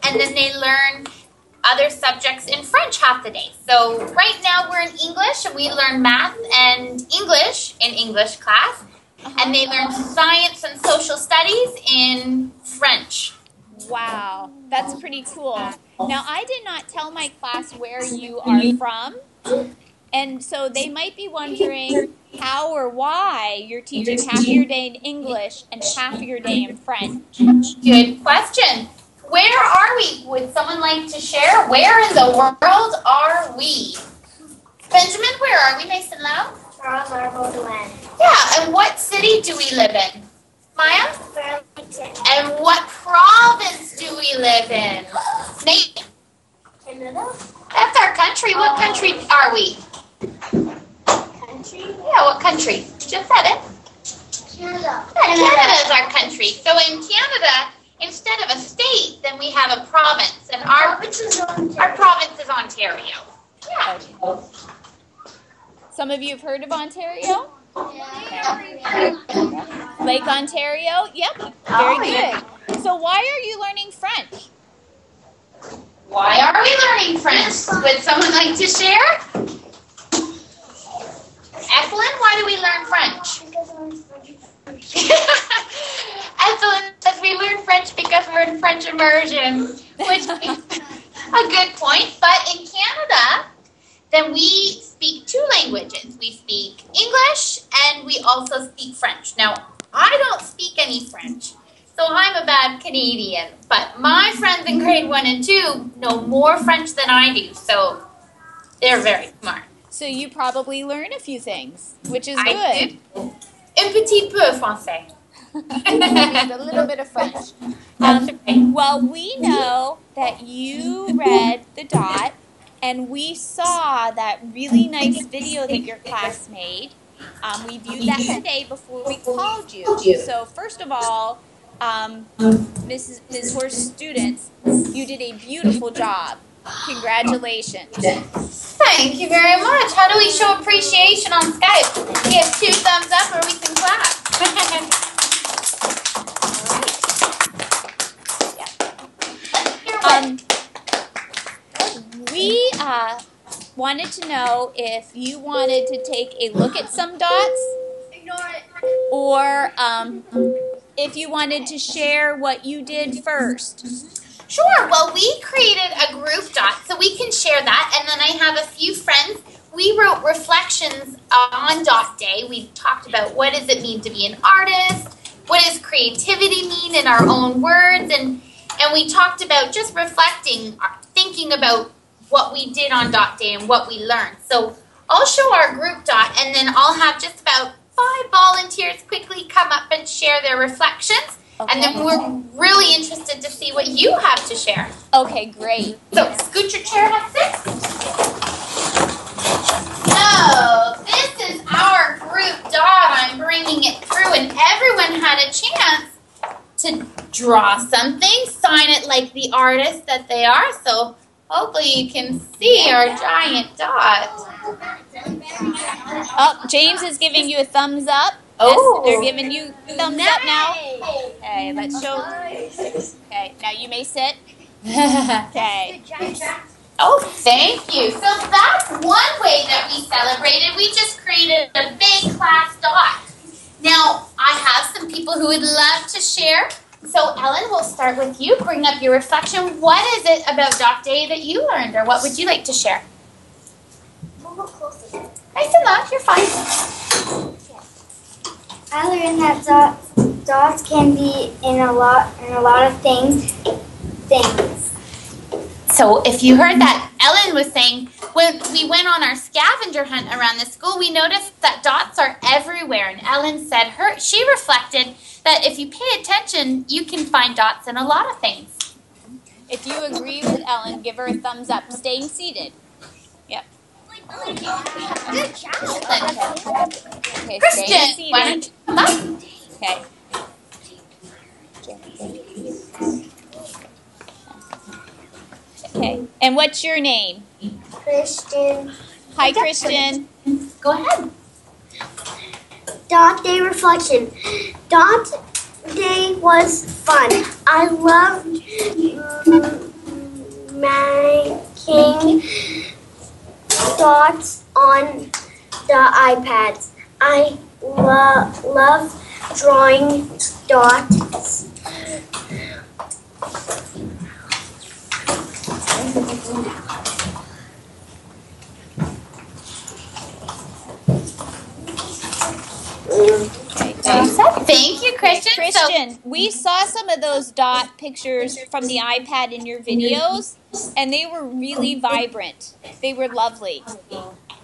and then they learn other subjects in French half the day. So right now we're in English, and we learn math and English in English class, and they learn science and social studies in French. Wow, that's pretty cool. Now, I did not tell my class where you are from, and so they might be wondering how or why you're teaching half of your day in English and half of your day in French. Good question. Where are we? Would someone like to share? Where in the world are we? Benjamin, where are we? Nice and loud. Yeah, and what city do we live in? Maya? Burlington. And what province do we live in? Nate? Canada. That's our country. What country are we? Country. Yeah, what country? Just said it. Canada. Yeah, Canada is our country. So in Canada, instead of a state, then we have a province. And our province is Ontario. Yeah. Some of you have heard of Ontario? Yeah. Lake Ontario? Yep, very good. So why are you learning French? Why are we learning French? Would someone like to share? Ethelyn, why do we learn French? Ethelyn says we learn French because we're in French immersion, which is a good point. But in Canada, then we speak two languages. We speak English and we also speak French. Now, I don't speak any French, so I'm a bad Canadian. But my friends in grade 1 and 2 know more French than I do, so they're very smart. So you probably learn a few things, which is I good. do. Un petit peu français. Just a little bit of French. Well, we know that you read The Dot, and we saw that really nice video that your class made. We viewed that today before we called you. So first of all, Ms. Horst students, you did a beautiful job. Congratulations. Thank you very much. How do we show appreciation on Skype? We have 2 thumbs up or we can clap. We wanted to know if you wanted to take a look at some dots, or if you wanted to share what you did first. Sure. Well, we created a group dot, so we can share that. And then I have a few friends. We wrote reflections on Dot Day. We talked about what does it mean to be an artist, what does creativity mean in our own words, and we talked about just reflecting, thinking about what we did on Dot Day and what we learned. So I'll show our group dot, and then I'll have just about 5 volunteers quickly come up and share their reflections. Okay. And then we're really interested to see what you have to share. Okay, great. So scoot your chair, Hudson. So this is our group dot. I'm bringing it through, and everyone had a chance to draw something, sign it like the artist that they are. So hopefully you can see our giant dot. Oh, James is giving you a thumbs up. Oh, yes, they're giving you thumbs up now. Okay, let's show. Okay, now you may sit. Okay. Oh, thank you. So that's one way that we celebrated. We just created a big class dot. Now, I have some people who would love to share. So, Ellen, we'll start with you. Bring up your reflection. What is it about Dot Day that you learned, or what would you like to share? Nice and loud. You're fine. I learned that dots can be in a lot of things. So if you heard that, Ellen was saying when we went on our scavenger hunt around the school, we noticed that dots are everywhere. And Ellen said she reflected that if you pay attention, you can find dots in a lot of things. If you agree with Ellen, give her a thumbs up. Staying seated. Yep. Good job. Okay, Christian, why don't you come up? Okay. Okay. And what's your name? Christian. Hi, Christian. Go ahead. Dot Day reflection. Dot Day was fun. I loved drawing dots on the iPads. I love drawing dots. Thank you, Christian. Christian, we saw some of those dot pictures from the iPad in your videos, and they were really vibrant. They were lovely.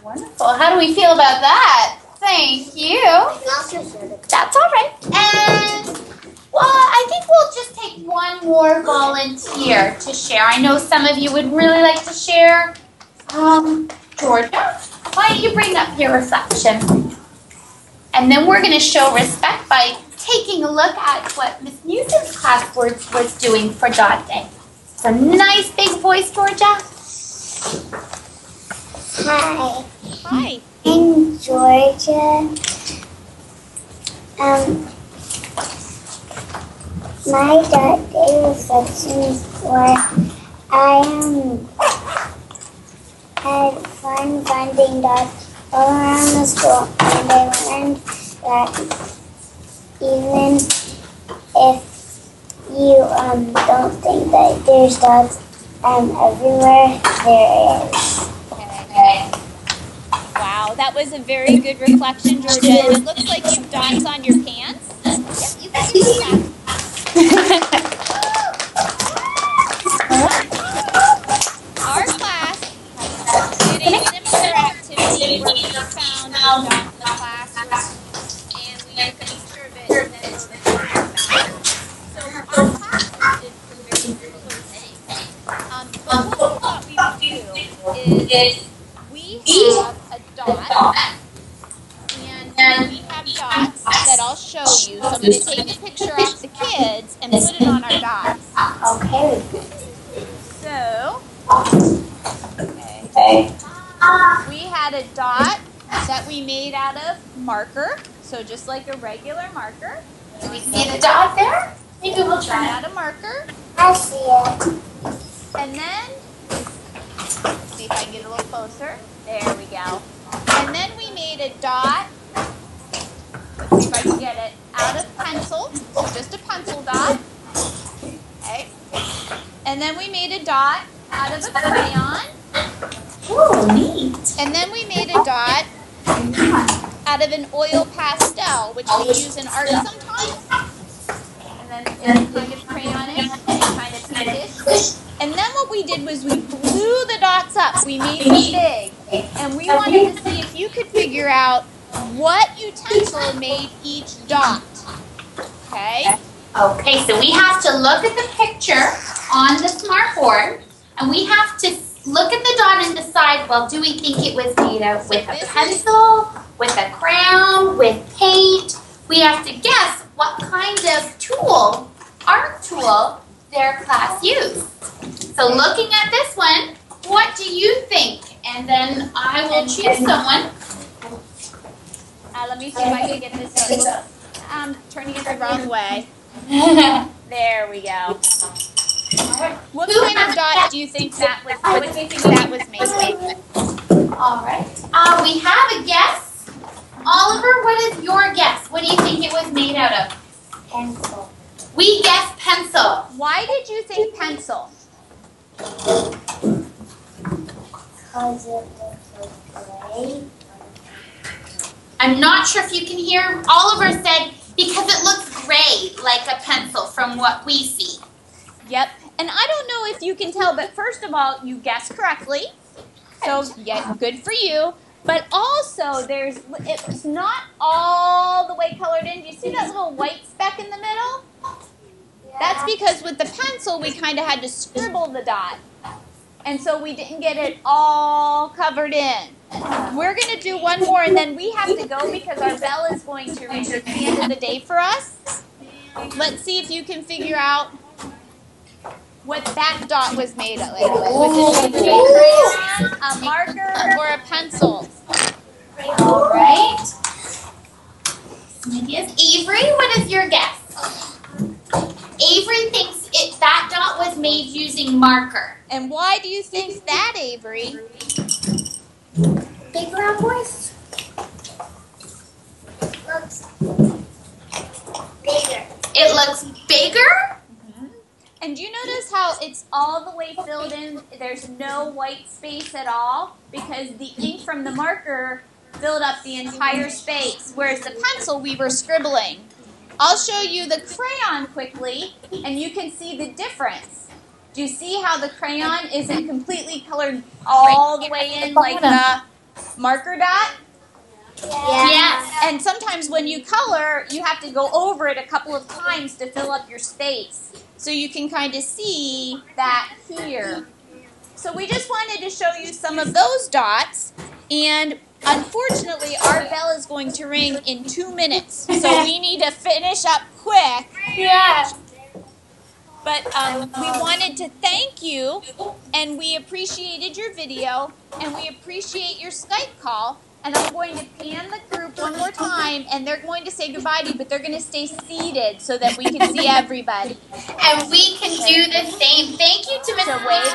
Wonderful. How do we feel about that? Thank you. That's all right. And, well, I think we'll just take one more volunteer to share. I know some of you would really like to share. Georgia, why don't you bring up your reflection? And then we're going to show respect by taking a look at what Miss Newsom's class was doing for Dot Day. So nice big voice, Georgia. Hi. Hi. I'm Georgia. My Dot Day reflections were had fun finding dots all around the school, and I learned that even if you don't think that there's dots everywhere, there is. Okay. Wow, that was a very good reflection, Georgia. And it looks like you have dots on your pants. Yep, you can do that. Our class did a similar activity where we found dots in the classroom and we took a picture of it and then wrote it down. So our class did some very similar things. But what we thought we would do is we have a dot, and we have dots that I'll show you. So I'm going to take a picture off the kids and put it on our dots. Okay. So, we had a dot that we made out of marker. So just like a regular marker. Do we see the dot there? Maybe we'll try Out of marker. I see it. And then, let's see if I can get a little closer. There we go. And then we made a dot, let's see if I can get it, out of pencil. So just a pencil dot. Okay. And then we made a dot out of a crayon. Ooh, neat. And then we made a dot out of an oil pastel, which we use in art sometimes. And then it's kind of crayonish and kind of pinkish. And then what we did was we blew the dots up. We made them big. And we wanted to see if you could figure out what utensil made each dot. Okay? Okay, so we have to look at the picture on the smart board, and we have to look at the dot and decide, well, do we think it was made out with a pencil, with a crayon, with paint? We have to guess what kind of tool, art tool, their class used. So looking at this one, what do you think? And then I will choose someone. Let me see if I can get this up. I'm turning it the wrong way. There we go. What kind of dot do you think that was? What do you think that was made with? All right. We have a guess. Oliver, what is your guess? What do you think it was made out of? Pencil. We guessed pencil. Why did you think pencil? Because it looks like gray. I'm not sure if you can hear. Oliver said because it looks gray like a pencil from what we see. Yep. And I don't know if you can tell, but first of all, you guessed correctly. So, yeah, good for you. But also, it's not all the way colored in. Do you see that little white speck in the middle? Yeah. That's because with the pencil, we kind of had to scribble the dot. And so we didn't get it all covered in. We're going to do one more, and then we have to go because our bell is going to ring at the end of the day for us. Let's see if you can figure out what that dot was made of. Was it made of a crayon, a marker, or a pencil? All right. Some ideas. Avery, what is your guess? Avery thinks that dot was made using marker. And why do you think that, Avery? Big round voice? Looks bigger. It looks bigger? And do you notice how it's all the way filled in? There's no white space at all because the ink from the marker filled up the entire space, whereas the pencil we were scribbling. I'll show you the crayon quickly, and you can see the difference. Do you see how the crayon isn't completely colored all the way in like the marker dot? Yeah. Yes. And sometimes when you color, you have to go over it a couple of times to fill up your space. So you can kind of see that here. So we just wanted to show you some of those dots. And unfortunately, our bell is going to ring in 2 minutes. So we need to finish up quick. Yeah. But we wanted to thank you, and we appreciated your video, and we appreciate your Skype call. And I'm going to pan the group one more time, and they're going to say goodbye to you, but they're going to stay seated so that we can see everybody. And we can do the same. Thank you to Mrs. So wave